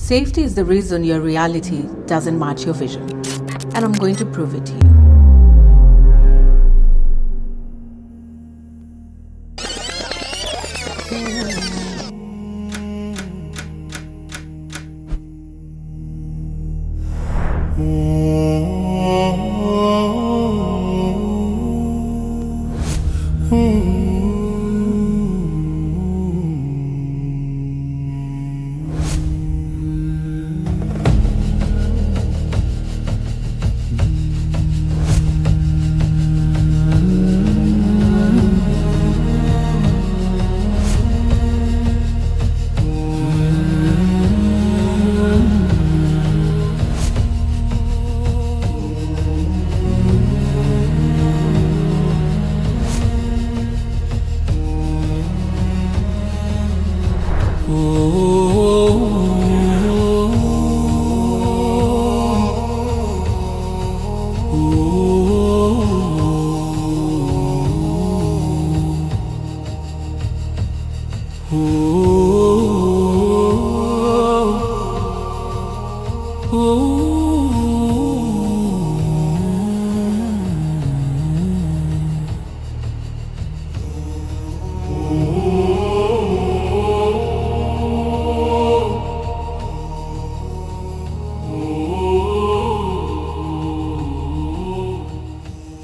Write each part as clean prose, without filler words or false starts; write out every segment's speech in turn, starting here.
Safety is the reason your reality doesn't match your vision, and I'm going to prove it to you.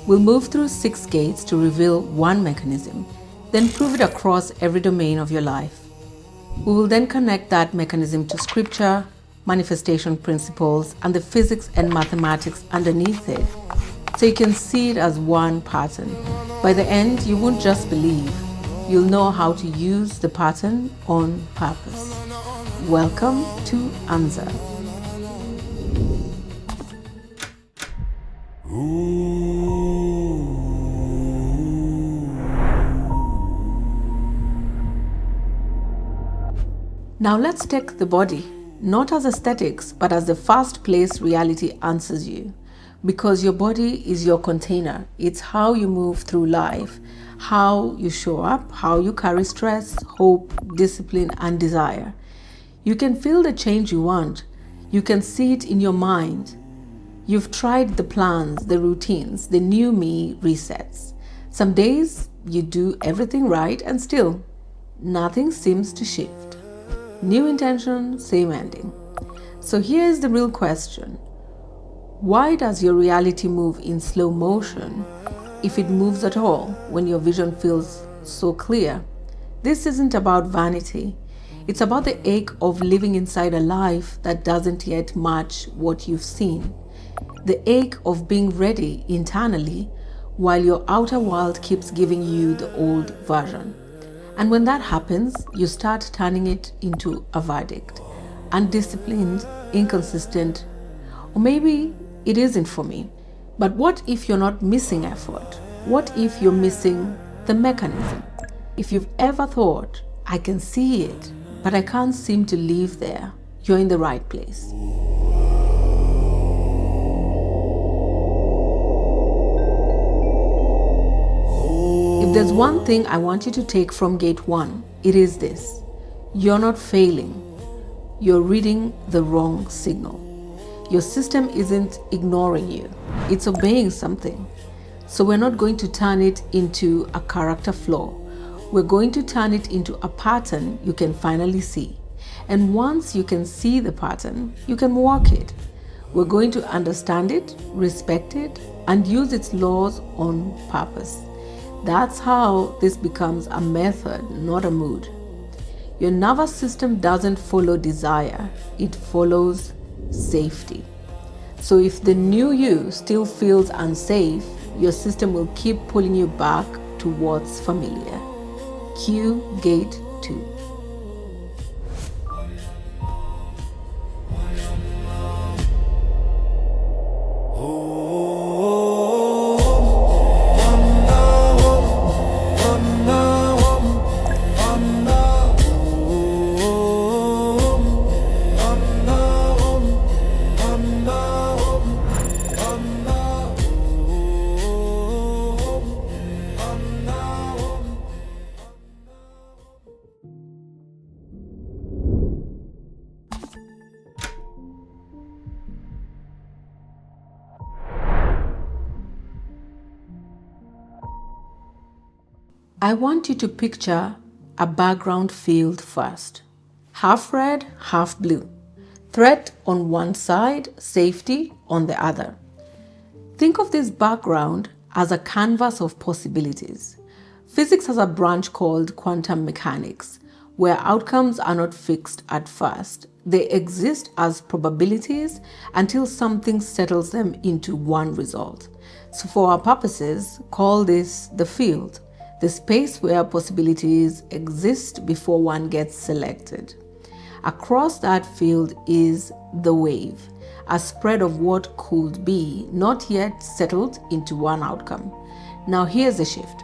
We'll move through 6 gates to reveal one mechanism, then prove it across every domain of your life. We will then connect that mechanism to scripture, manifestation principles, and the physics and mathematics underneath it, so you can see it as one pattern. By the end, you won't just believe, you'll know how to use the pattern on purpose. Welcome to ANZA. Now let's take the body, not as aesthetics, but as the first place reality answers you. Because your body is your container. It's how you move through life, how you show up, how you carry stress, hope, discipline, and desire. You can feel the change you want. You can see it in your mind. You've tried the plans, the routines, the new me resets. Some days you do everything right and still nothing seems to shift. New intention, same ending. So here is the real question. Why does your reality move in slow motion, if it moves at all, when your vision feels so clear? This isn't about vanity. It's about the ache of living inside a life that doesn't yet match what you've seen. The ache of being ready internally while your outer world keeps giving you the old version. And when that happens, you start turning it into a verdict. Undisciplined, inconsistent, or maybe it isn't for me. But what if you're not missing effort? What if you're missing the mechanism? If you've ever thought, I can see it, but I can't seem to live there, you're in the right place. If there's one thing I want you to take from gate 1, it is this. You're not failing. You're reading the wrong signal. Your system isn't ignoring you. It's obeying something. So we're not going to turn it into a character flaw. We're going to turn it into a pattern you can finally see. And once you can see the pattern, you can walk it. We're going to understand it, respect it, and use its laws on purpose. That's how this becomes a method, not a mood. Your nervous system doesn't follow desire, it follows safety. So if the new you still feels unsafe, your system will keep pulling you back to what's familiar. Cue gate 2. I want you to picture a background field first. Half red, half blue. Threat on one side, safety on the other. Think of this background as a canvas of possibilities. Physics has a branch called quantum mechanics, where outcomes are not fixed at first. They exist as probabilities until something settles them into one result. So for our purposes, call this the field, the space where possibilities exist before one gets selected. Across that field is the wave, a spread of what could be, not yet settled into one outcome. Now here's the shift.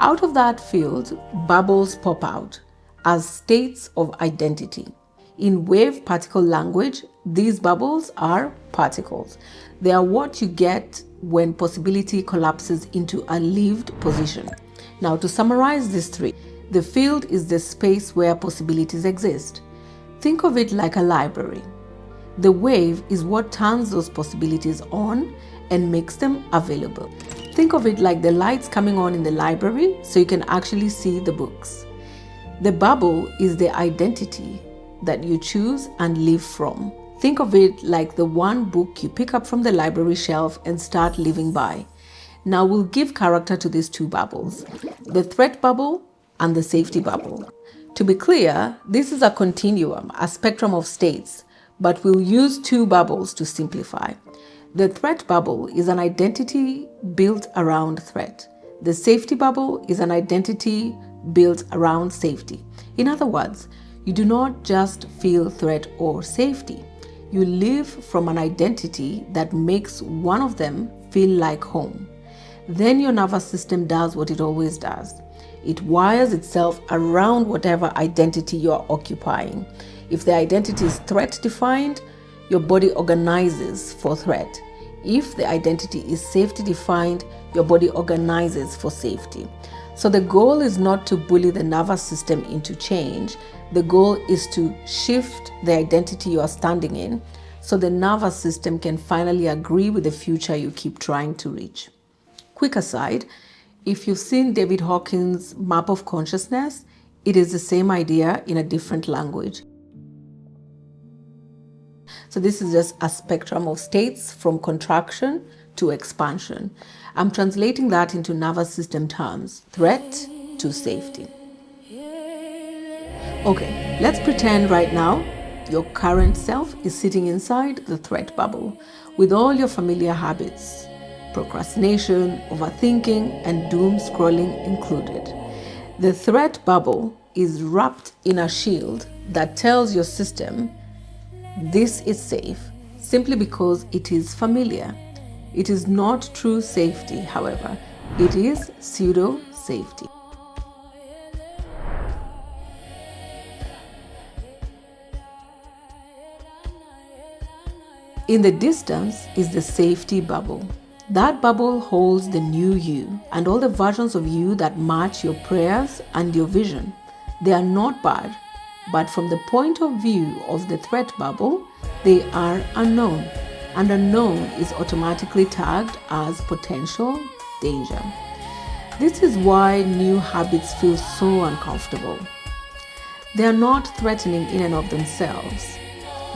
Out of that field, bubbles pop out as states of identity. In wave particle language, these bubbles are particles. They are what you get when possibility collapses into a lived position. Now to summarize these three, the field is the space where possibilities exist. Think of it like a library. The wave is what turns those possibilities on and makes them available. Think of it like the lights coming on in the library so you can actually see the books. The bubble is the identity that you choose and live from. Think of it like the one book you pick up from the library shelf and start living by. Now we'll give character to these two bubbles, the threat bubble and the safety bubble. To be clear, this is a continuum, a spectrum of states, but we'll use two bubbles to simplify. The threat bubble is an identity built around threat. The safety bubble is an identity built around safety. In other words, you do not just feel threat or safety. You live from an identity that makes one of them feel like home. Then your nervous system does what it always does. It wires itself around whatever identity you are occupying. If the identity is threat defined, your body organizes for threat. If the identity is safety defined, your body organizes for safety. So the goal is not to bully the nervous system into change. The goal is to shift the identity you are standing in so the nervous system can finally agree with the future you keep trying to reach. Quick aside, if you've seen David Hawkins' map of consciousness, it is the same idea in a different language. So this is just a spectrum of states from contraction to expansion. I'm translating that into nervous system terms, threat to safety. Okay, let's pretend right now your current self is sitting inside the threat bubble with all your familiar habits, procrastination, overthinking, and doom scrolling included. The threat bubble is wrapped in a shield that tells your system this is safe simply because it is familiar. It is not true safety, however. It is pseudo safety. In the distance is the safety bubble. That bubble holds the new you and all the versions of you that match your prayers and your vision. They are not bad, but from the point of view of the threat bubble, they are unknown, and unknown is automatically tagged as potential danger. This is why new habits feel so uncomfortable. They are not threatening in and of themselves.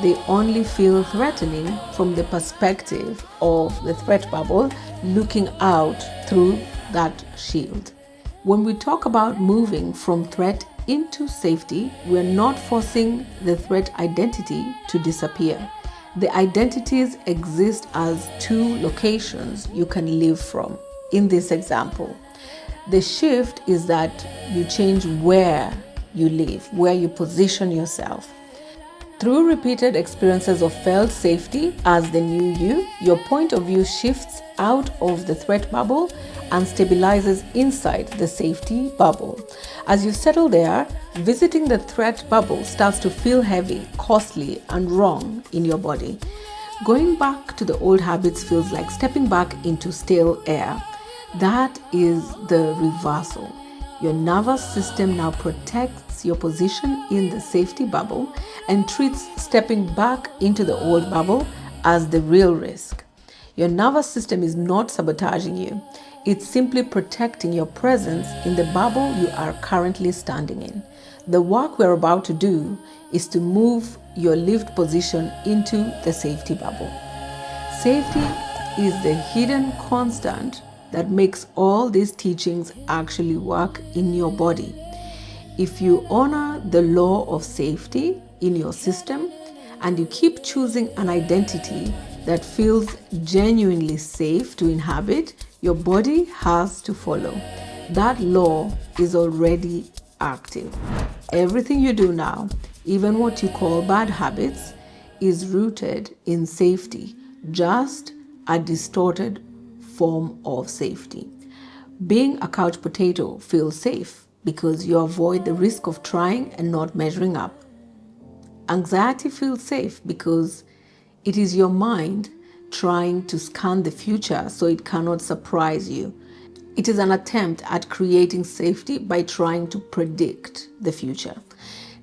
They only feel threatening from the perspective of the threat bubble looking out through that shield. When we talk about moving from threat into safety, we're not forcing the threat identity to disappear. The identities exist as two locations you can live from. In this example, the shift is that you change where you live, where you position yourself. Through repeated experiences of felt safety as the new you, your point of view shifts out of the threat bubble and stabilizes inside the safety bubble. As you settle there, visiting the threat bubble starts to feel heavy, costly, and wrong in your body. Going back to the old habits feels like stepping back into stale air. That is the reversal. Your nervous system now protects your position in the safety bubble and treats stepping back into the old bubble as the real risk. Your nervous system is not sabotaging you. It's simply protecting your presence in the bubble you are currently standing in. The work we're about to do is to move your lived position into the safety bubble. Safety is the hidden constant that makes all these teachings actually work in your body. If you honor the law of safety in your system and you keep choosing an identity that feels genuinely safe to inhabit, your body has to follow. That law is already active. Everything you do now, even what you call bad habits, is rooted in safety, just a distorted form of safety. Being a couch potato feels safe because you avoid the risk of trying and not measuring up. Anxiety feels safe because it is your mind trying to scan the future so it cannot surprise you. It is an attempt at creating safety by trying to predict the future.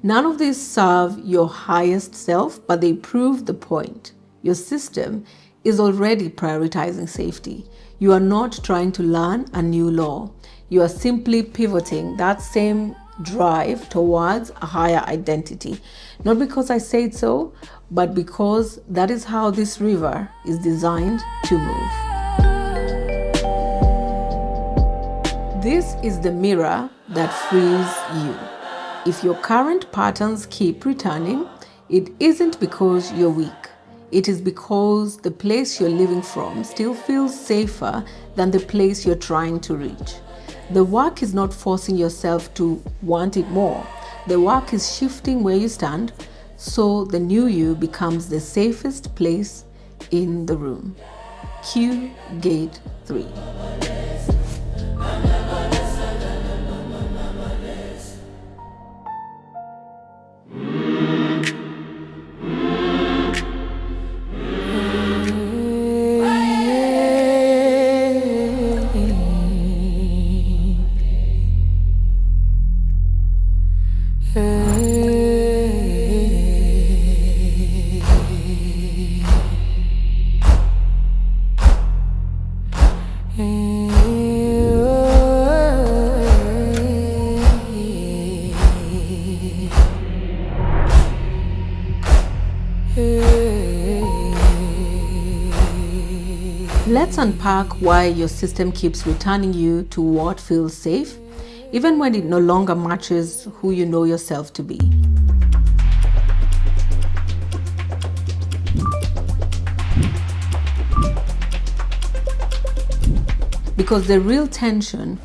None of these serve your highest self, but they prove the point. Your system is already prioritizing safety. You are not trying to learn a new law. You are simply pivoting that same drive towards a higher identity. Not because I say it so, but because that is how this river is designed to move. This is the mirror that frees you. If your current patterns keep returning, it isn't because you're weak. It is because the place you're living from still feels safer than the place you're trying to reach. The work is not forcing yourself to want it more. The work is shifting where you stand so the new you becomes the safest place in the room. Cue Gate 3. Let's unpack why your system keeps returning you to what feels safe, even when it no longer matches who you know yourself to be. Because the real tension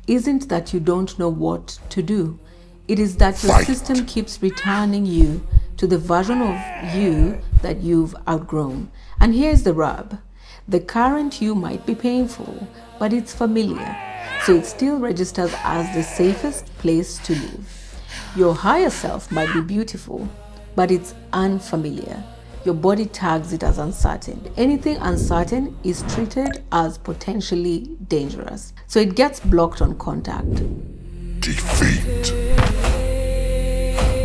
isn't that you don't know what to do. It is that your system keeps returning you to the version of you that you've outgrown. And here's the rub. The current you might be painful, but it's familiar, so it still registers as the safest place to live. Your higher self might be beautiful, but it's unfamiliar. Your body tags it as uncertain. Anything uncertain is treated as potentially dangerous, so it gets blocked on contact. Defeat.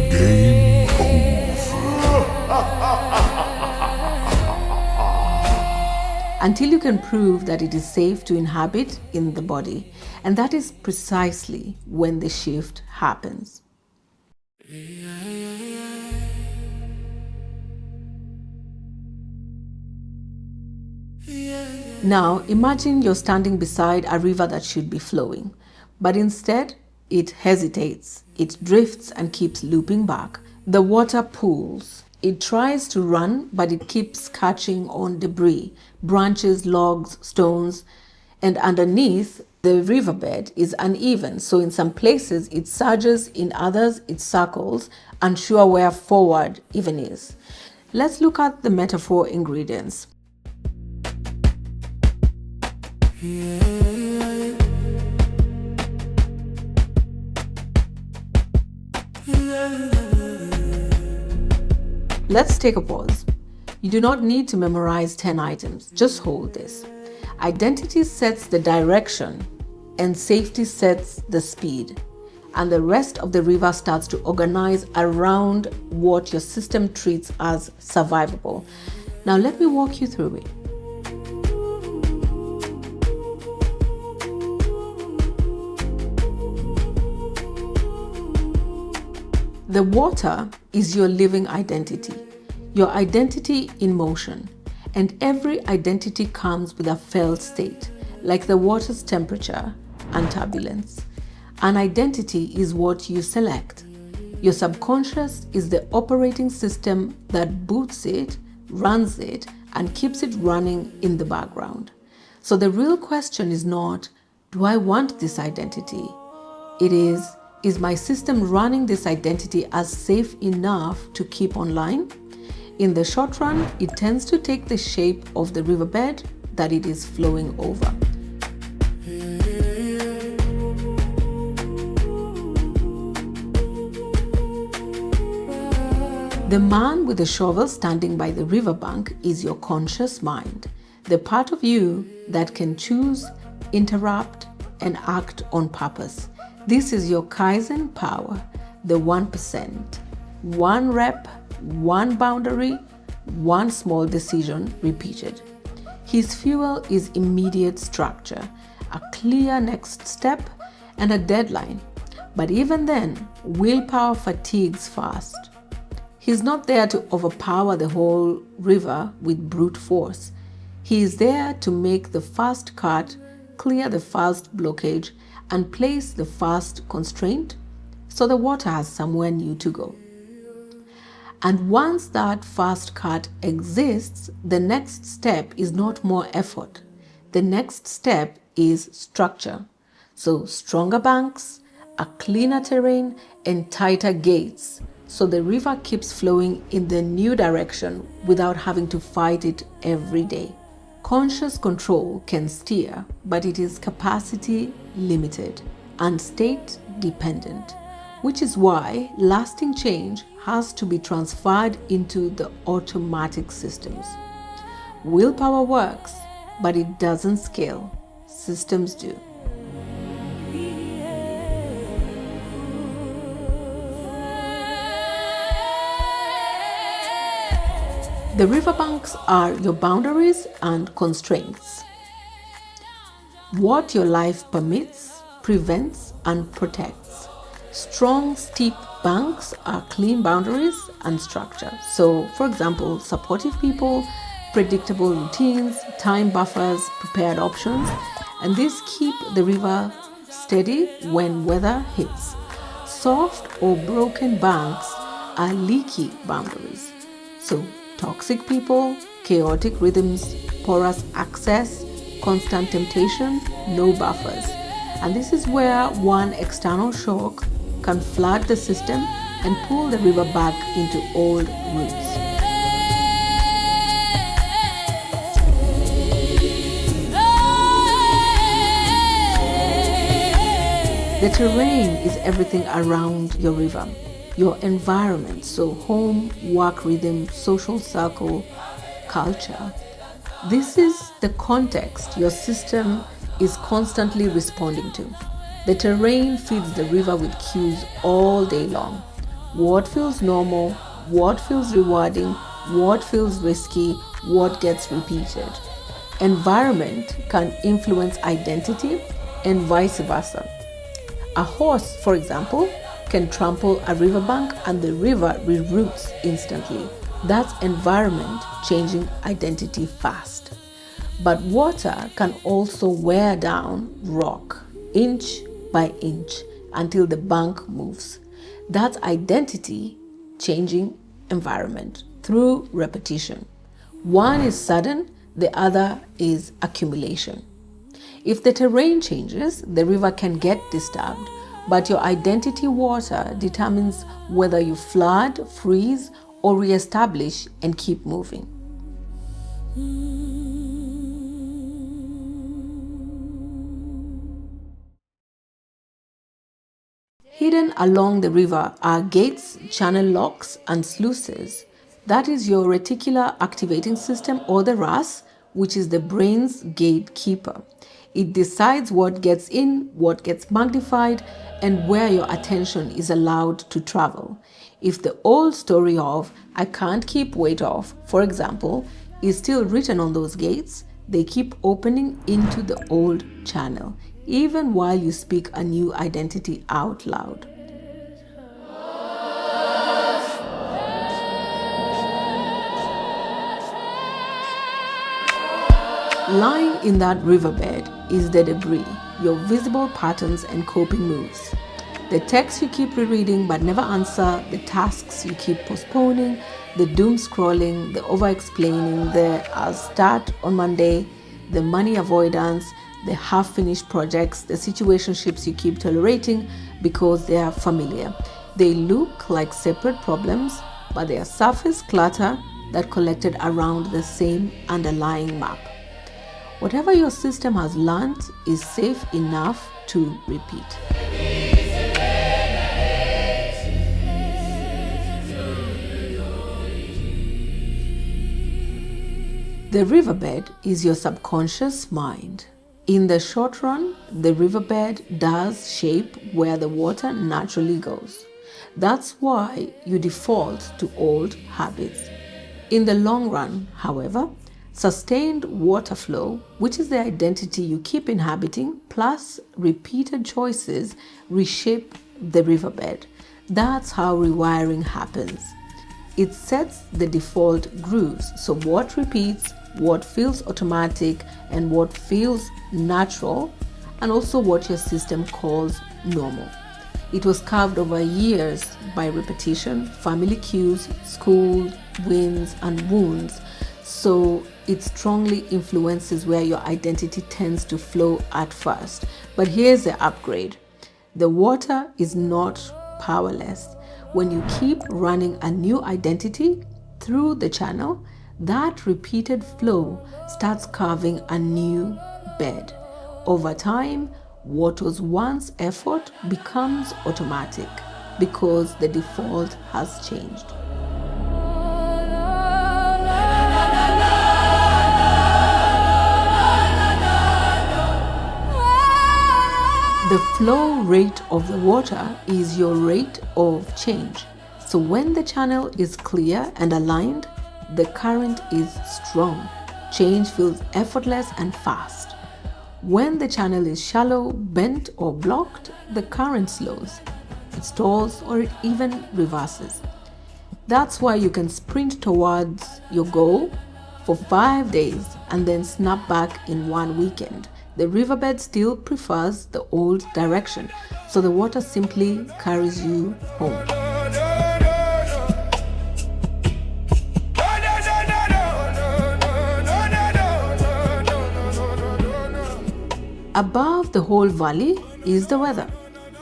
Game over. Until you can prove that it is safe to inhabit in the body. And that is precisely when the shift happens. Now, imagine you're standing beside a river that should be flowing, but instead it hesitates, it drifts and keeps looping back. The water pools. It tries to run, but it keeps catching on debris, branches, logs, stones, and underneath, the riverbed is uneven. So in some places it surges, in others it circles, unsure where forward even is. Let's look at the metaphor ingredients. Let's take a pause. You do not need to memorize 10 items. Just hold this. Identity sets the direction and safety sets the speed. And the rest of the river starts to organize around what your system treats as survivable. Now let me walk you through it. The water is your living identity, your identity in motion, and every identity comes with a felt state, like the water's temperature and turbulence. An identity is what you select. Your subconscious is the operating system that boots it, runs it, and keeps it running in the background. So the real question is not, do I want this identity? It is my system running this identity as safe enough to keep online? In the short run, it tends to take the shape of the riverbed that it is flowing over. The man with the shovel standing by the riverbank is your conscious mind, the part of you that can choose, interrupt, and act on purpose. This is your Kaizen power, the 1%. One rep, one boundary, one small decision repeated. His fuel is immediate structure, a clear next step, and a deadline. But even then, willpower fatigues fast. He's not there to overpower the whole river with brute force. He is there to make the first cut, clear the first blockage, and place the first constraint so the water has somewhere new to go. And once that first cut exists, the next step is not more effort. The next step is structure. So stronger banks, a cleaner terrain, and tighter gates, so the river keeps flowing in the new direction without having to fight it every day. Conscious control can steer, but it is capacity limited and state dependent, which is why lasting change has to be transferred into the automatic systems. Willpower works, but it doesn't scale. Systems do. The riverbanks are your boundaries and constraints. What your life permits, prevents, and protects. Strong, steep banks are clean boundaries and structure. So, for example, supportive people, predictable routines, time buffers, prepared options, and these keep the river steady when weather hits. Soft or broken banks are leaky boundaries. So, toxic people, chaotic rhythms, porous access, constant temptation, no buffers. And this is where one external shock can flood the system and pull the river back into old roots. The terrain is everything around your river. Your environment, so home, work rhythm, social circle, culture. This is the context your system is constantly responding to. The terrain feeds the river with cues all day long. What feels normal, what feels rewarding, what feels risky, what gets repeated. Environment can influence identity and vice versa. A horse, for example, can trample a riverbank and the river reroutes instantly. That's environment changing identity fast. But water can also wear down rock inch by inch until the bank moves. That's identity changing environment through repetition. One is sudden, the other is accumulation. If the terrain changes, the river can get disturbed, but your identity water determines whether you flood, freeze, or reestablish and keep moving. Hidden along the river are gates, channel locks, and sluices. That is your reticular activating system, or the RAS, which is the brain's gatekeeper. It decides what gets in, what gets magnified, and where your attention is allowed to travel. If the old story of "I can't keep weight off," for example, is still written on those gates, they keep opening into the old channel, even while you speak a new identity out loud. Lying in that riverbed is the debris, your visible patterns and coping moves. The texts you keep rereading but never answer, the tasks you keep postponing, the doom scrolling, the over-explaining, the I'll start on Monday, the money avoidance, the half-finished projects, the situationships you keep tolerating because they are familiar. They look like separate problems, but they are surface clutter that collected around the same underlying map. Whatever your system has learned is safe enough to repeat. The riverbed is your subconscious mind. In the short run, the riverbed does shape where the water naturally goes. That's why you default to old habits. In the long run, however, sustained water flow, which is the identity you keep inhabiting, plus repeated choices reshape the riverbed. That's how rewiring happens. It sets the default grooves, so what repeats, what feels automatic, and what feels natural, and also what your system calls normal. It was carved over years by repetition, family cues, school, wins, and wounds, so it strongly influences where your identity tends to flow at first. But here's the upgrade. The water is not powerless. When you keep running a new identity through the channel, that repeated flow starts carving a new bed. Over time, what was once effort becomes automatic because the default has changed. The flow rate of the water is your rate of change. So when the channel is clear and aligned, the current is strong. Change feels effortless and fast. When the channel is shallow, bent, or blocked, the current slows. It stalls or it even reverses. That's why you can sprint towards your goal for 5 days and then snap back in one weekend. The riverbed still prefers the old direction, so the water simply carries you home. Above the whole valley is the weather.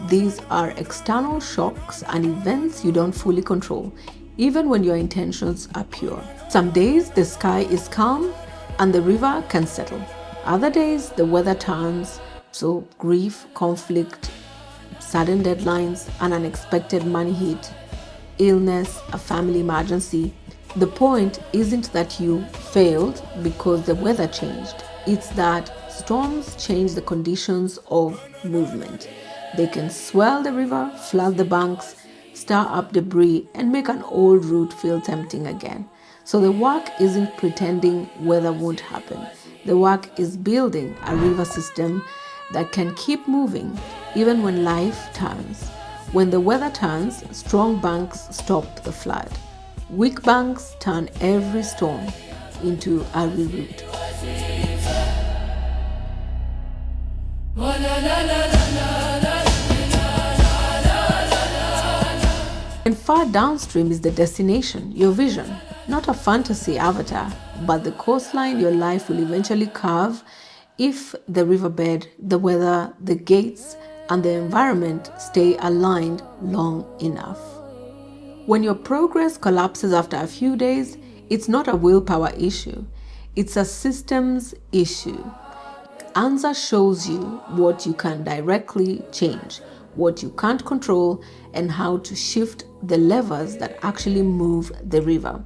These are external shocks and events you don't fully control, even when your intentions are pure. Some days the sky is calm and the river can settle. Other days the weather turns, so grief, conflict, sudden deadlines, an unexpected money hit, illness, a family emergency. The point isn't that you failed because the weather changed. It's that storms change the conditions of movement. They can swell the river, flood the banks, stir up debris, and make an old route feel tempting again. So the work isn't pretending weather won't happen. The work is building a river system that can keep moving even when life turns. When the weather turns, strong banks stop the flood. Weak banks turn every storm into a reroute. And far downstream is the destination, your vision, not a fantasy avatar, but the coastline your life will eventually carve if the riverbed, the weather, the gates, and the environment stay aligned long enough. When your progress collapses after a few days, it's not a willpower issue, it's a systems issue. ANZA shows you what you can directly change, what you can't control, and how to shift the levers that actually move the river.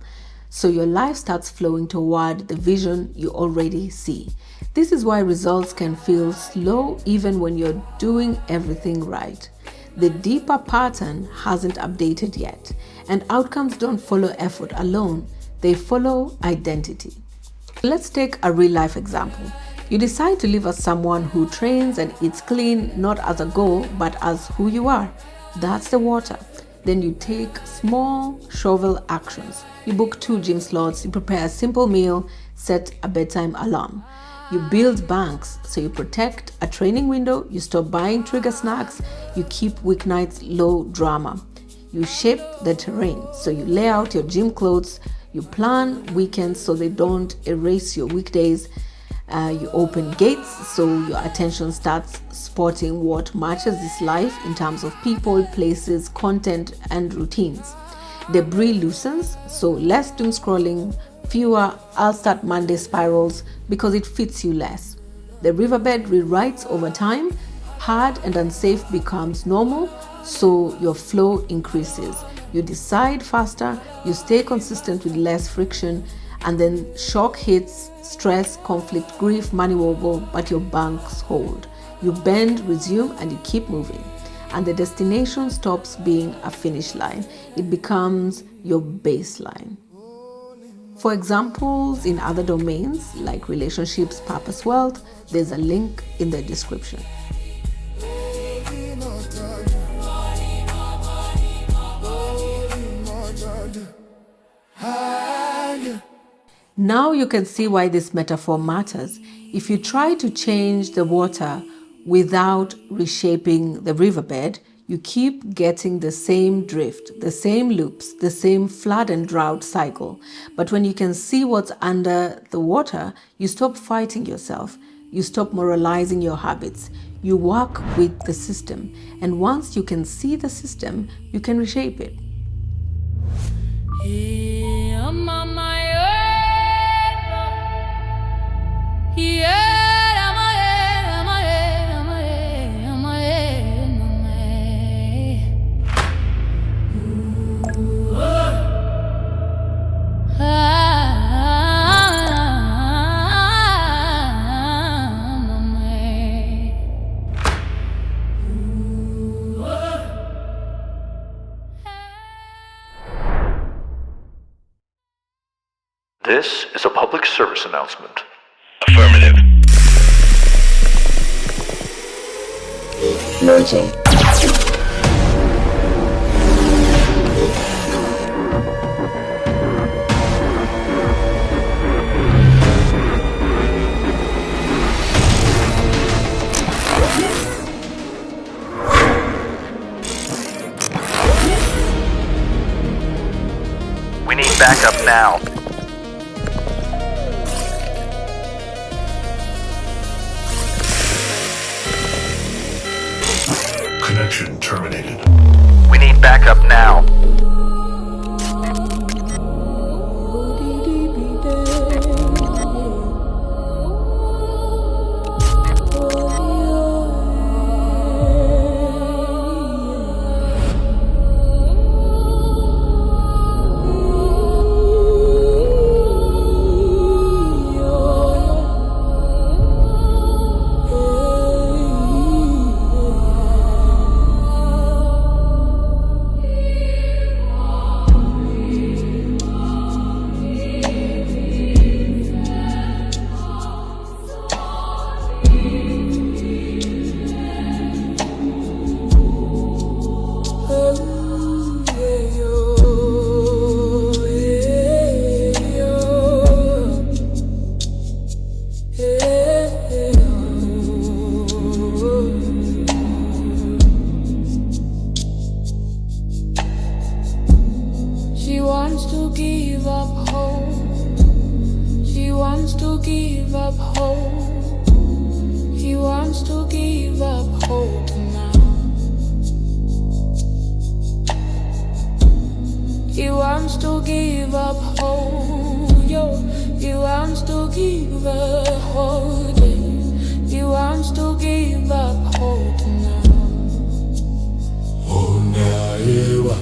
So your life starts flowing toward the vision you already see. This is why results can feel slow even when you're doing everything right. The deeper pattern hasn't updated yet, and outcomes don't follow effort alone, they follow identity. Let's take a real life example. You decide to live as someone who trains and eats clean, not as a goal, but as who you are. That's the water. Then you take small, shovel actions. You book 2 gym slots, you prepare a simple meal, set a bedtime alarm. You build banks, so you protect a training window, you stop buying trigger snacks, you keep weeknights low drama. You shape the terrain, so you lay out your gym clothes, you plan weekends so they don't erase your weekdays. You open gates so your attention starts spotting what matches this life in terms of people, places, content, and routines. Debris loosens, so less doom scrolling, fewer I'll start Monday spirals because it fits you less. The riverbed rewrites over time, hard and unsafe becomes normal, so your flow increases. You decide faster, you stay consistent with less friction, and then shock hits, stress, conflict, grief, money wobble, but your banks hold. You bend, resume, and you keep moving. And the destination stops being a finish line. It becomes your baseline. For examples in other domains like relationships, purpose, wealth, there's a link in the description. Now you can see why this metaphor matters. If you try to change the water without reshaping the riverbed, you keep getting the same drift, the same loops, the same flood and drought cycle. But when you can see what's under the water, you stop fighting yourself. You stop moralizing your habits. You work with the system. And once you can see the system, you can reshape it. This is a public service announcement. Affirmative. Merging. We need backup now. Connection terminated. We need backup now. She wants to give up hope. She wants to give up hope. He wants to give up hope now. He wants to give up hope. Yo, he wants to give up hope. He wants to give up hope now. Oh, Naiwa.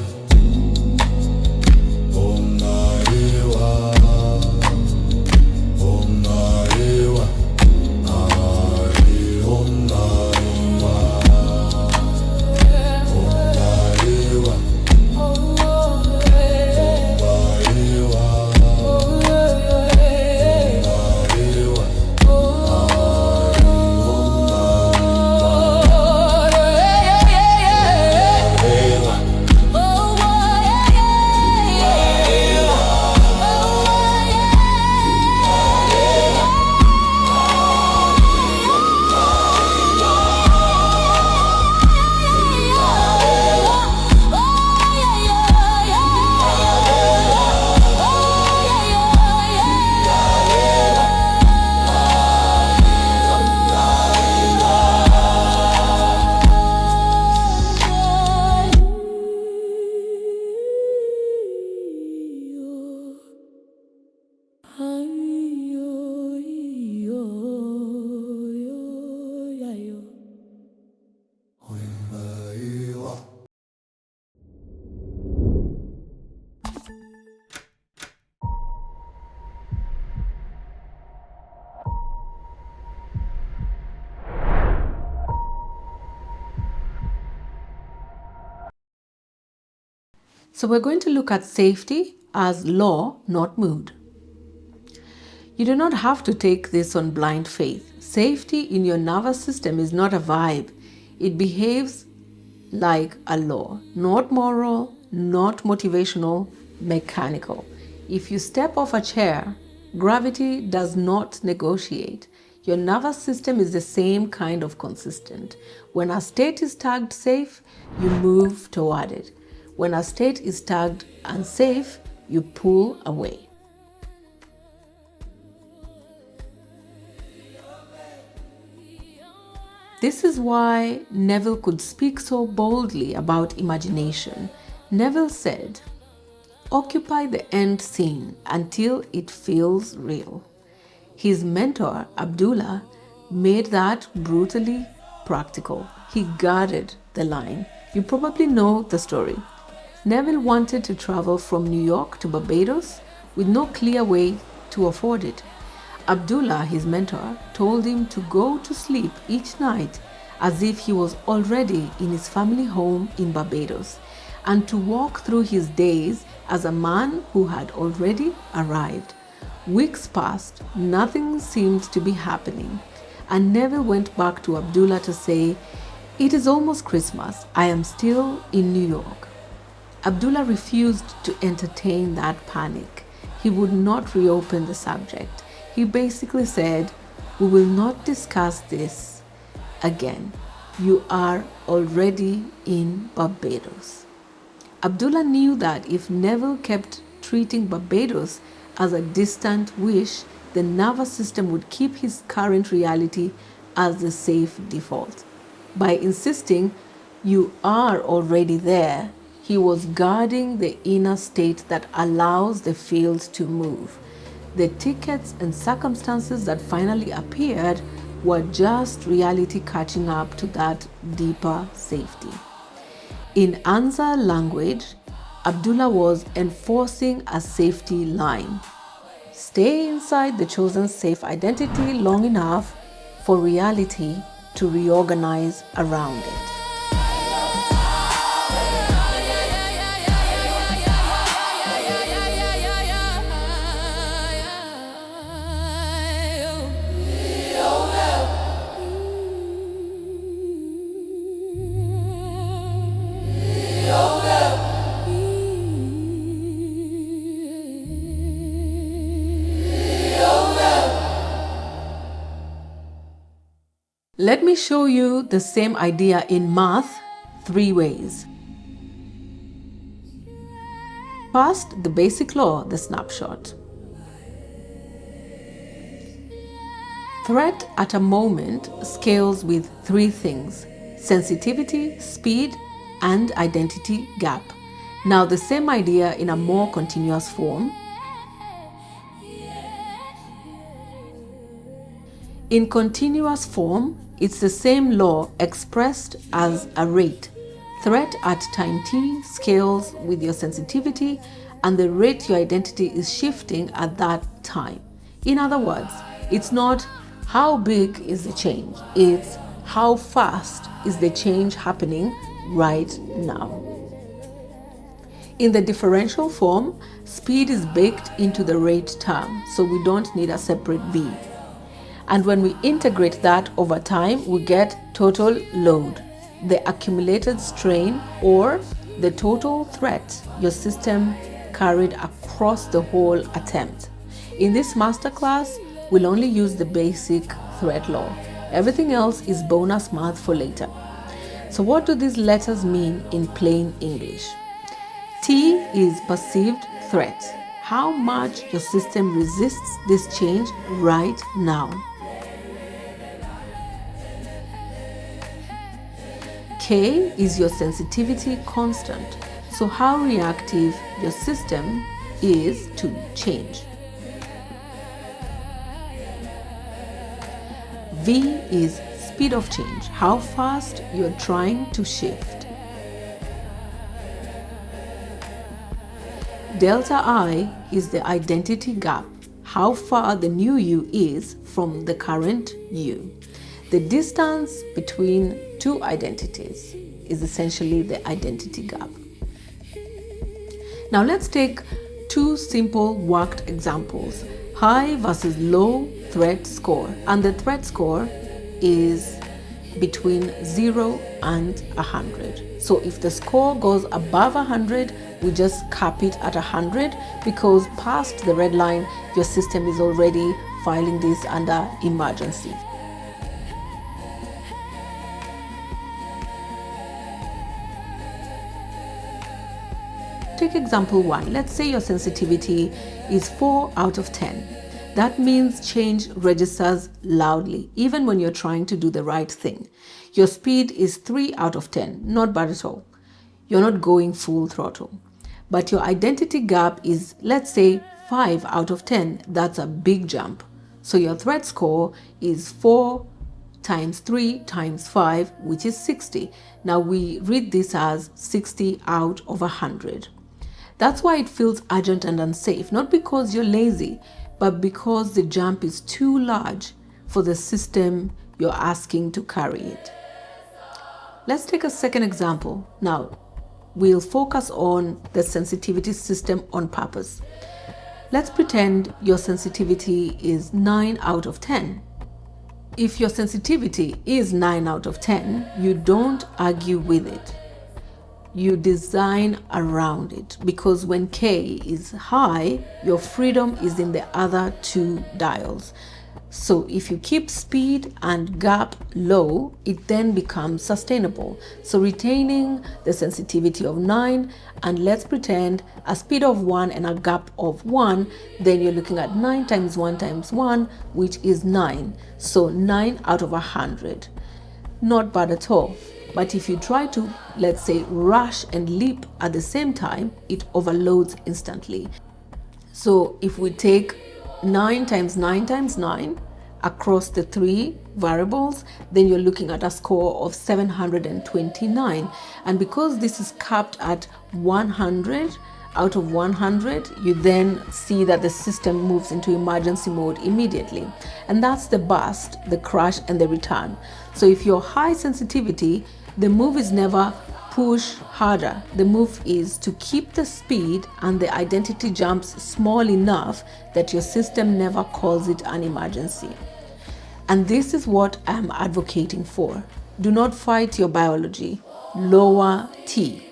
So we're going to look at safety as law, not mood. You do not have to take this on blind faith. Safety in your nervous system is not a vibe. It behaves like a law, not moral, not motivational, mechanical. If you step off a chair, gravity does not negotiate. Your nervous system is the same kind of consistent. When a state is tagged safe, you move toward it. When a state is tagged unsafe, you pull away. This is why Neville could speak so boldly about imagination. Neville said, "Occupy the end scene until it feels real." His mentor, Abdullah, made that brutally practical. He guarded the line. You probably know the story. Neville wanted to travel from New York to Barbados with no clear way to afford it. Abdullah, his mentor, told him to go to sleep each night as if he was already in his family home in Barbados, and to walk through his days as a man who had already arrived. Weeks passed, nothing seemed to be happening, and Neville went back to Abdullah to say, "It is almost Christmas, I am still in New York." Abdullah refused to entertain that panic. He would not reopen the subject. He basically said, "We will not discuss this again. You are already in Barbados." Abdullah knew that if Neville kept treating Barbados as a distant wish, the nervous system would keep his current reality as the safe default. By insisting, "You are already there," he was guarding the inner state that allows the field to move. The tickets and circumstances that finally appeared were just reality catching up to that deeper safety. In ANZA language, Abdullah was enforcing a safety line. Stay inside the chosen safe identity long enough for reality to reorganize around it. Let me show you the same idea in math 3 ways. First, the basic law, the snapshot. Threat at a moment scales with 3 things: sensitivity, speed, and identity gap. Now the same idea in a more continuous form. In continuous form, it's the same law expressed as a rate. Threat at time t scales with your sensitivity, and the rate your identity is shifting at that time. In other words, it's not how big is the change, it's how fast is the change happening right now. In the differential form, speed is baked into the rate term, so we don't need a separate b. And when we integrate that over time, we get total load, the accumulated strain or the total threat your system carried across the whole attempt. In this masterclass, we'll only use the basic threat law. Everything else is bonus math for later. So what do these letters mean in plain English? T is perceived threat. How much your system resists this change right now. K is your sensitivity constant, so how reactive your system is to change. V is speed of change, how fast you're trying to shift. Delta I is the identity gap, how far the new you is from the current you. The distance between two identities is essentially the identity gap. Now let's take two simple worked examples, high versus low threat score, and the threat score is between 0 and 100. So if the score goes above 100, we just cap it at 100, because past the red line, your system is already filing this under emergency. Take example 1. Let's say your sensitivity is 4 out of 10. That means change registers loudly, even when you're trying to do the right thing. Your speed is 3 out of 10, not bad at all. You're not going full throttle. But your identity gap is, let's say, 5 out of 10. That's a big jump. So your threat score is 4 times 3 times 5, which is 60. Now we read this as 60 out of 100. That's why it feels urgent and unsafe, not because you're lazy, but because the jump is too large for the system you're asking to carry it. Let's take a second example. Now, we'll focus on the sensitivity system on purpose. Let's pretend your sensitivity is 9 out of 10. If your sensitivity is 9 out of 10, you don't argue with it. You design around it, because when K is high, your freedom is in the other two dials. So if you keep speed and gap low, it then becomes sustainable. So retaining the sensitivity of 9, and let's pretend a speed of 1 and a gap of 1, then you're looking at 9 times 1 times 1, which is 9. So 9 out of 100. Not bad at all. But if you try to, let's say, rush and leap at the same time, it overloads instantly. So if we take 9 times 9 times 9 across the three variables, then you're looking at a score of 729. And because this is capped at 100 out of 100, you then see that the system moves into emergency mode immediately. And that's the burst, the crash, and the return. So if you're high sensitivity, the move is never push harder. The move is to keep the speed and the identity jumps small enough that your system never calls it an emergency. And this is what I'm advocating for. Do not fight your biology. Lower T,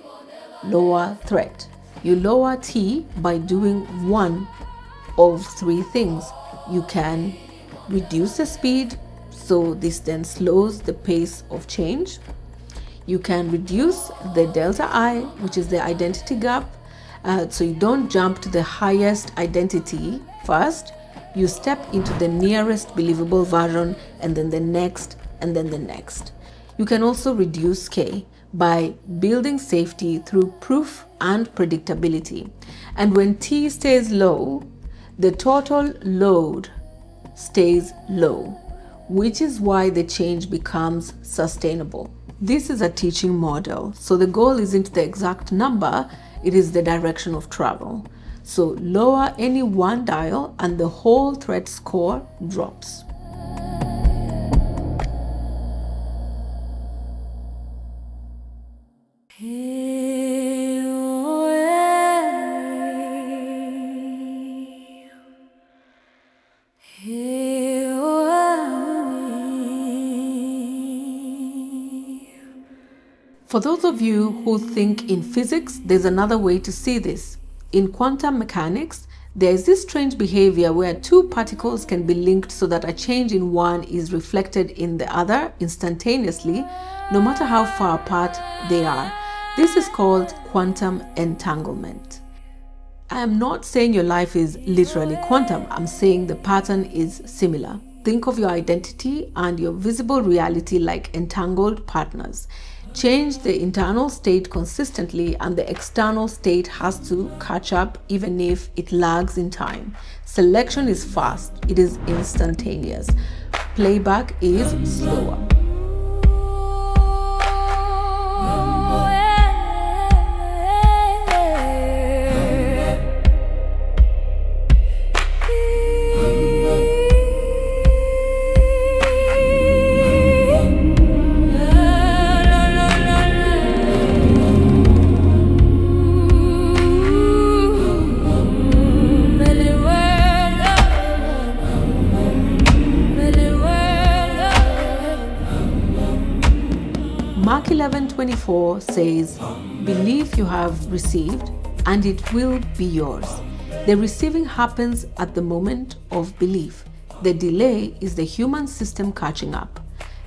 lower threat. You lower T by doing one of three things. You can reduce the speed, so this then slows the pace of change. You can reduce the delta I, which is the identity gap, so you don't jump to the highest identity first. You step into the nearest believable version, and then the next, and then the next. You can also reduce K by building safety through proof and predictability. And when T stays low, the total load stays low, which is why the change becomes sustainable. This is a teaching model, so the goal isn't the exact number, it is the direction of travel. So lower any one dial and the whole threat score drops. For those of you who think in physics, there's another way to see this. In quantum mechanics, there is this strange behavior where two particles can be linked so that a change in one is reflected in the other instantaneously, no matter how far apart they are. This is called quantum entanglement. I am not saying your life is literally quantum. I'm saying the pattern is similar. Think of your identity and your visible reality like entangled partners. Change the internal state consistently and the external state has to catch up even if it lags in time. Selection is fast, it is instantaneous. playback is slower. Mark 11:24 says, "Believe you have received, and it will be yours." The receiving happens at the moment of belief. The delay is the human system catching up.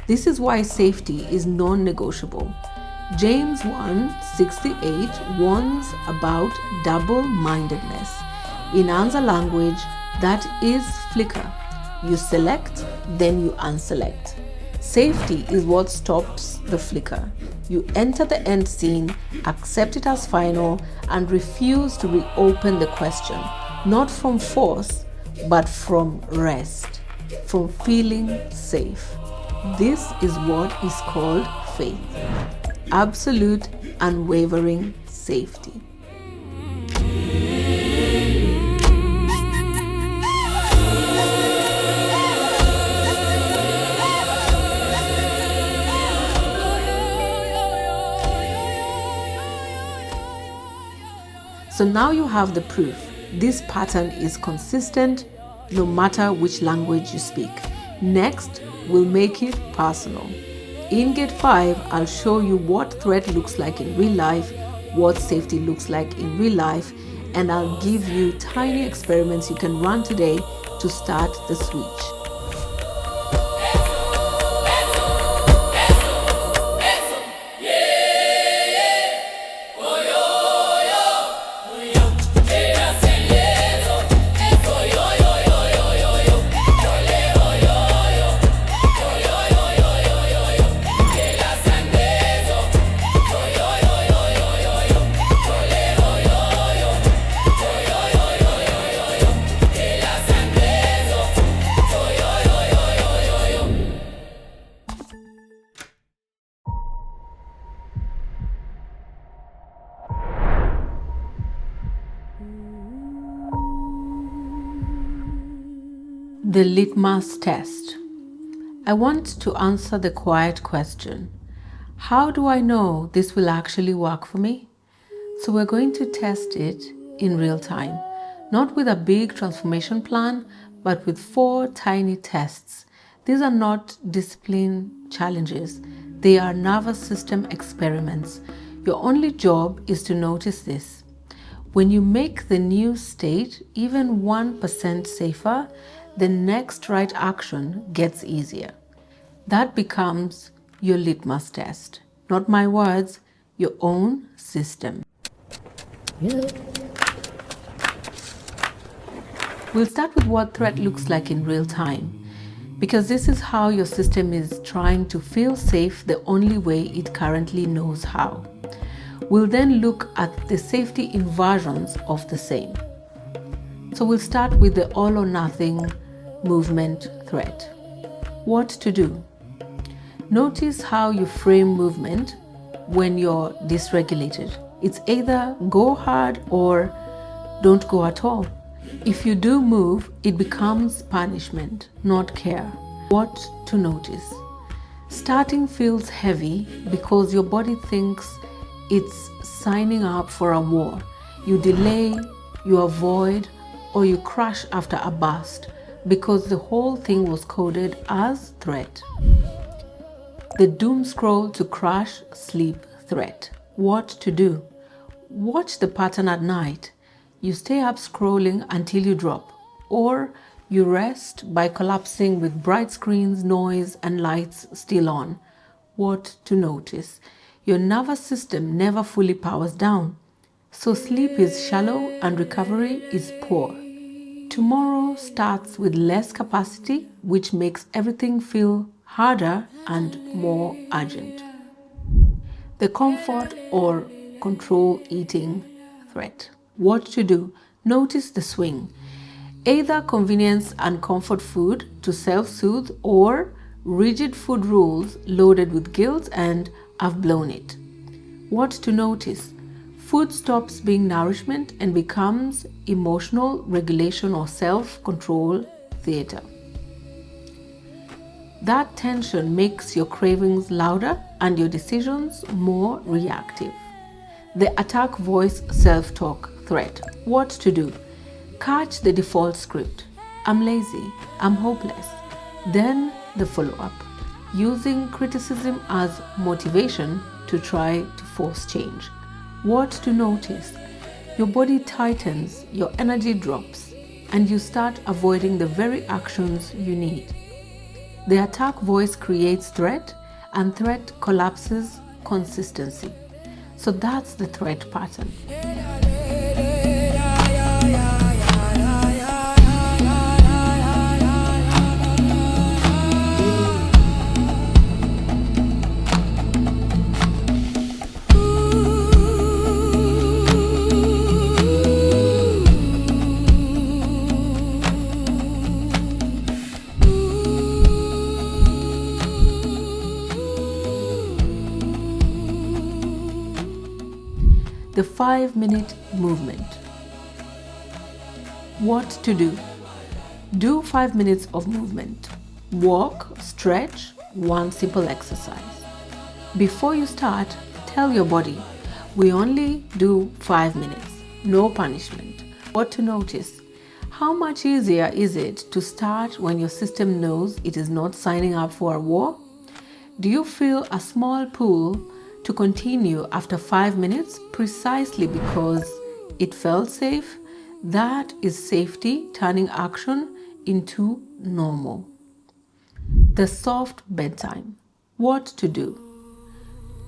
This is why safety is non-negotiable. James 1:68 warns about double-mindedness. In ANZA language, that is flicker. You select, then you unselect. Safety is what stops the flicker. You enter the end scene, accept it as final, and refuse to reopen the question, not from force, but from rest, from feeling safe. This is what is called faith. Absolute, unwavering safety. So now you have the proof. This pattern is consistent no matter which language you speak. Next, we'll make it personal. In Gate 5, I'll show you what threat looks like in real life, what safety looks like in real life, and I'll give you tiny experiments you can run today to start the switch. The litmus test. I want to answer the quiet question. How do I know this will actually work for me? So we're going to test it in real time, not with a big transformation plan, but with 4 tiny tests. These are not discipline challenges. They are nervous system experiments. Your only job is to notice this. When you make the new state even 1% safer, the next right action gets easier. That becomes your litmus test. Not my words, your own system. We'll start with what threat looks like in real time, because this is how your system is trying to feel safe the only way it currently knows how. We'll then look at the safety inversions of the same. So we'll start with the all or nothing movement threat. What to do? Notice how you frame movement when you're dysregulated. It's either go hard or don't go at all. If you do move, it becomes punishment, not care. What to notice? Starting feels heavy because your body thinks it's signing up for a war. You delay, you avoid, or you crash after a burst because the whole thing was coded as threat. The doom scroll to crash, sleep, threat. What to do? Watch the pattern at night. You stay up scrolling until you drop, or you rest by collapsing with bright screens, noise, and lights still on. What to notice? Your nervous system never fully powers down, so sleep is shallow and recovery is poor. Tomorrow starts with less capacity, which makes everything feel harder and more urgent. The comfort or control eating threat. What to do? Notice the swing. Either convenience and comfort food to self-soothe, or rigid food rules loaded with guilt and "I've blown it." What to notice? Food stops being nourishment and becomes emotional regulation or self-control theater. That tension makes your cravings louder and your decisions more reactive. The attack voice self-talk threat. What to do? Catch the default script. I'm lazy. I'm hopeless. Then the follow-up, using criticism as motivation to try to force change. What to notice? Your body tightens, your energy drops, and you start avoiding the very actions you need. The attack voice creates threat, and threat collapses consistency. So that's the threat pattern. The 5-minute movement. What to do? Do 5 minutes of movement. Walk, stretch, one simple exercise. Before you start, tell your body, we only do 5 minutes, no punishment. What to notice? How much easier is it to start when your system knows it is not signing up for a war? Do you feel a small pull to continue after 5 minutes precisely because it felt safe? That is safety turning action into normal. The soft bedtime. What to do?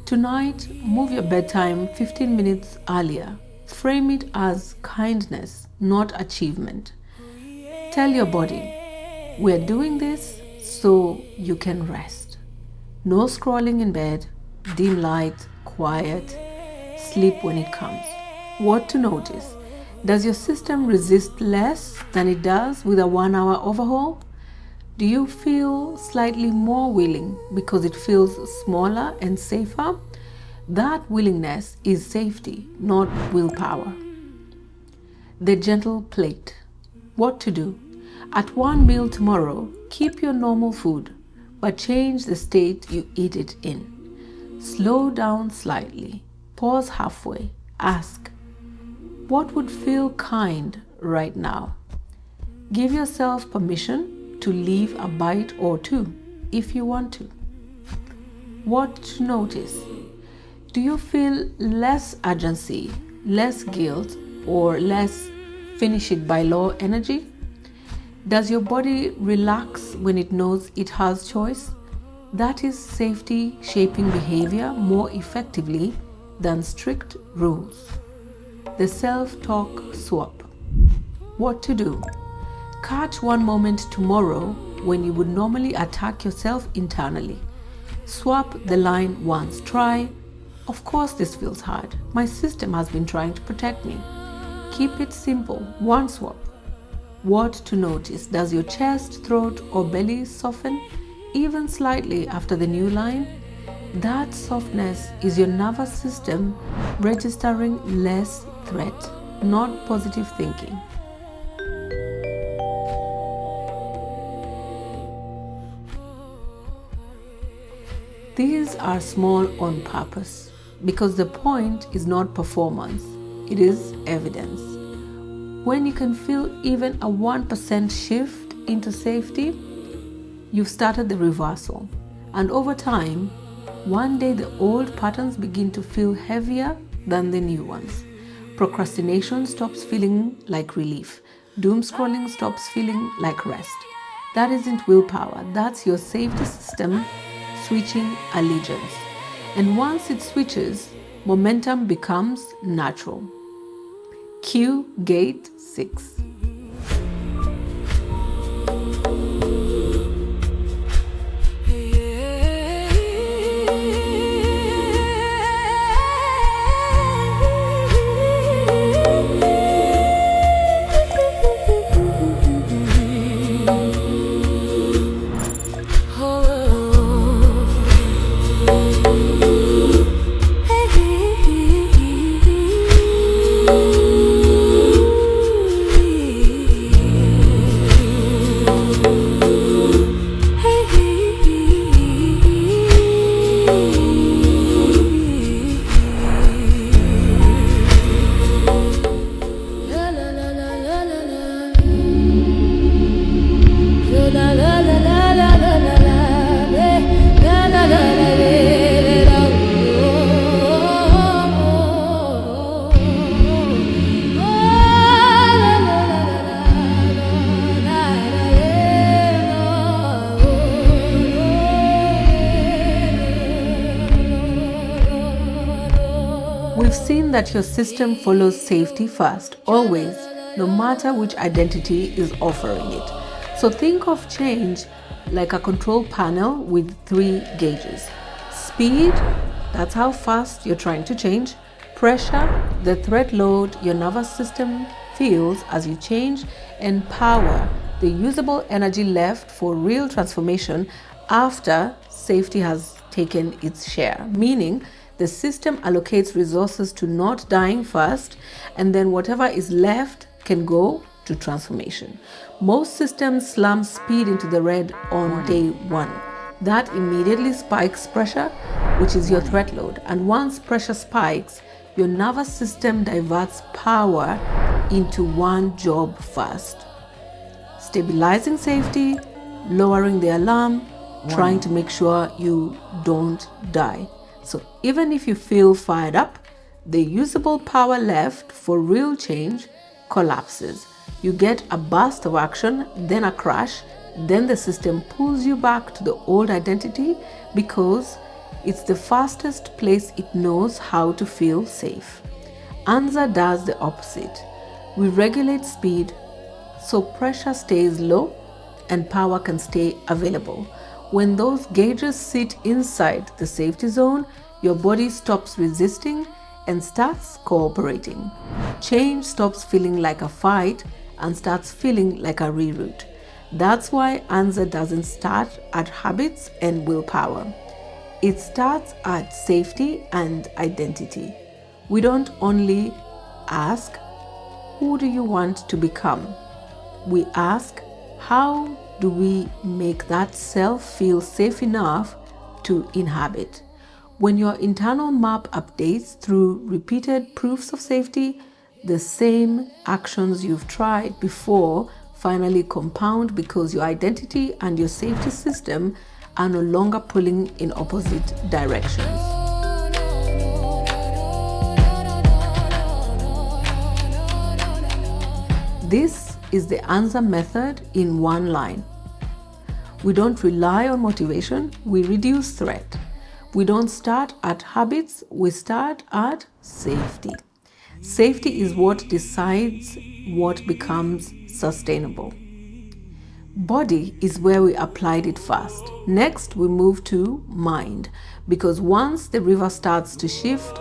Tonight, move your bedtime 15 minutes earlier. Frame it as kindness, not achievement. Tell your body, we're doing this so you can rest. No scrolling in bed, dim light, quiet, sleep when it comes. What to notice? Does your system resist less than it does with a 1-hour overhaul? Do you feel slightly more willing because it feels smaller and safer? That willingness is safety, not willpower. The gentle plate. What to do? At one meal tomorrow, keep your normal food, but change the state you eat it in. Slow down slightly. Pause halfway. Ask, what would feel kind right now? Give yourself permission to leave a bite or two if you want to. What to notice? Do you feel less urgency, less guilt, or less finish it by law energy? Does your body relax when it knows it has choice? That is safety shaping behavior more effectively than strict rules. The self-talk swap. What to do? Catch one moment tomorrow when you would normally attack yourself internally. Swap the line once. Try, of course this feels hard. My system has been trying to protect me. Keep it simple. One swap. What to notice? Does your chest, throat, or belly soften even slightly after the new line? That softness is your nervous system registering less threat, not positive thinking. These are small on purpose because the point is not performance, it is evidence. When you can feel even a 1% shift into safety, you've started the reversal. And over time, one day the old patterns begin to feel heavier than the new ones. Procrastination stops feeling like relief. Doom scrolling stops feeling like rest. That isn't willpower, that's your safety system switching allegiance. And once it switches, momentum becomes natural. Cue gate 6. that your system follows safety first, always, no matter which identity is offering it. So think of change like a control panel with 3 gauges. Speed, that's how fast you're trying to change. Pressure, the threat load your nervous system feels as you change. And power, the usable energy left for real transformation after safety has taken its share. Meaning, the system allocates resources to not dying first, and then whatever is left can go to transformation. Most systems slam speed into the red on day 1. That immediately spikes pressure, which is your threat load. And once pressure spikes, your nervous system diverts power into one job first: stabilizing safety, lowering the alarm, trying to make sure you don't die. So even if you feel fired up, the usable power left for real change collapses. You get a burst of action, then a crash, then the system pulls you back to the old identity because it's the fastest place it knows how to feel safe. ANZA does the opposite. We regulate speed so pressure stays low and power can stay available. When those gauges sit inside the safety zone, your body stops resisting and starts cooperating. Change stops feeling like a fight and starts feeling like a reroute. That's why ANZA doesn't start at habits and willpower. It starts at safety and identity. We don't only ask, who do you want to become? We ask, how do we make that self feel safe enough to inhabit? When your internal map updates through repeated proofs of safety, the same actions you've tried before finally compound because your identity and your safety system are no longer pulling in opposite directions. This is the ANZA method in one line. We don't rely on motivation, we reduce threat. We don't start at habits, we start at safety. Safety is what decides what becomes sustainable. Body is where we applied it first. Next, we move to mind, because once the river starts to shift,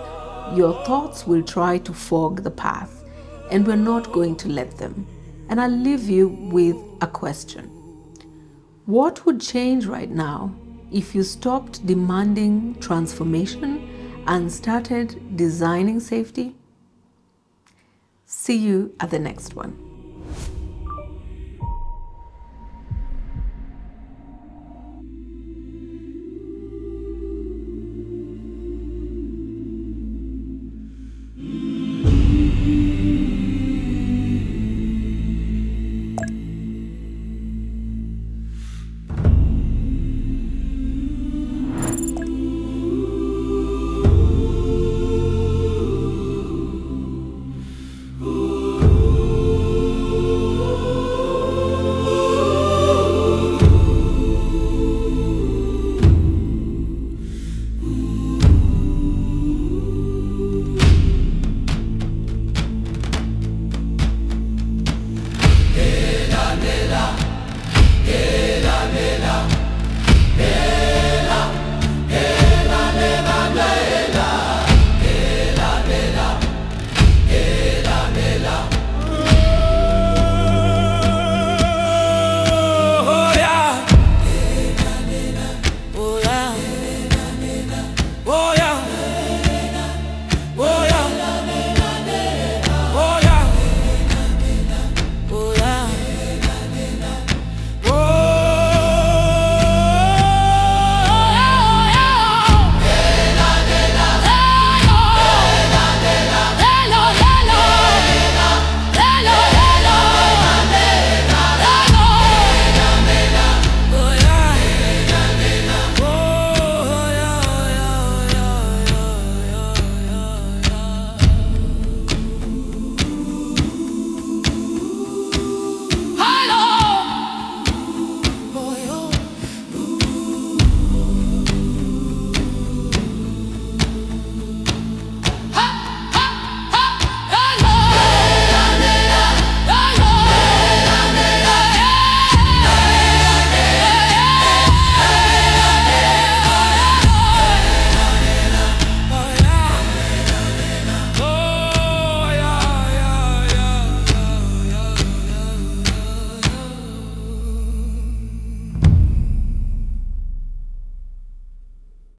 your thoughts will try to fog the path, and we're not going to let them. And I'll leave you with a question. What would change right now if you stopped demanding transformation and started designing safety? See you at the next one.